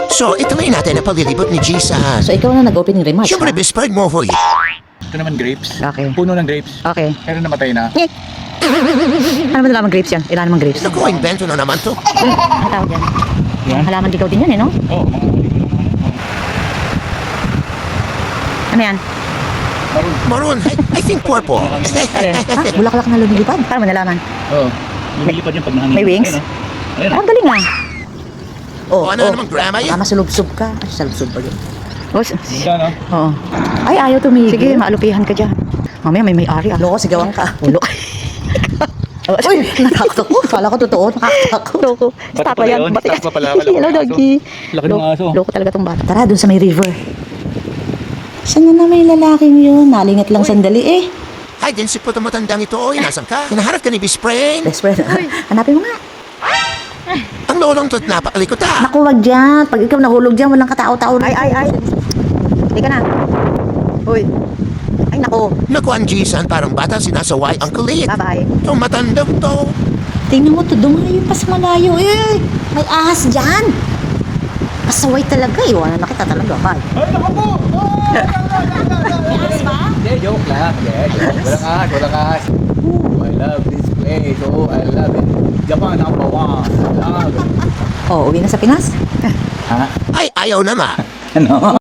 So, ituloy natin ang paglilibot ni G sa... So, ikaw na nag-opening remarks, Siyempre, ha? best friend mo, hoy. Ito naman grapes. Okay. Puno ng grapes. Okay. Pero namatay na. Nyek! Ano ba naman grapes yan? Ilan naman grapes? Naku, invento na naman to. Ang tawag yan? Yan. Halaman ligaw din yan, eh, no? Oo, mga Ano yan? Maroon, I think purple. Ha? Bulaklak na lumilipad? Paano mo nalaman? Oo. Lumilipad yung pag nahangin. May wings? Ayun, Ah, galing ah. O, ano namang drama yan? Baka masulubsob ka. Ay, salubsob ba yun? Oh, Yan, no? oo. Ay, ayaw tumigil. Sige, maalupihan ka dyan. Mamaya may may-ari ah. Loko, sigawan ka. Ulo. Uy, natakot ako. Kala ko totoo. Nakatakot. Loko. Bata pala yun. Stapa pala. Hello, doggy. Laki ng aso. Loko talaga tong bata. Tara, dun sa may river. Saan na may lalaking yun? Nalingat lang sandali eh. Ay, din si puto matandang ito, oy. Nasaan ka? Hinaharap ka ni best friend. Best friend. Hanapin mo nga. Ang lolong to't napakalikot ah. Naku, wag dyan. Pag ikaw nahulog dyan, walang katao-tao. Ay. Hindi ka na. Uy. Ay, naku. Naku, ang G-san parang bata sinasaway ang kulit. Bye-bye. Itong matandang to. Tingnan mo to, dumayo pa sa malayo. Eh, may ahas dyan. Pasaway talaga. Iwanan na kita talaga. Bye. Ay, naku po! May ahas ba? Hindi, joke lang. Hindi, joke. Walang ahas. Ooh, I love this place. Oh, I love it. Japan number one. I love it. Oh, uwi na sa Pinas? Ha? Ay, ayaw naman. Ano?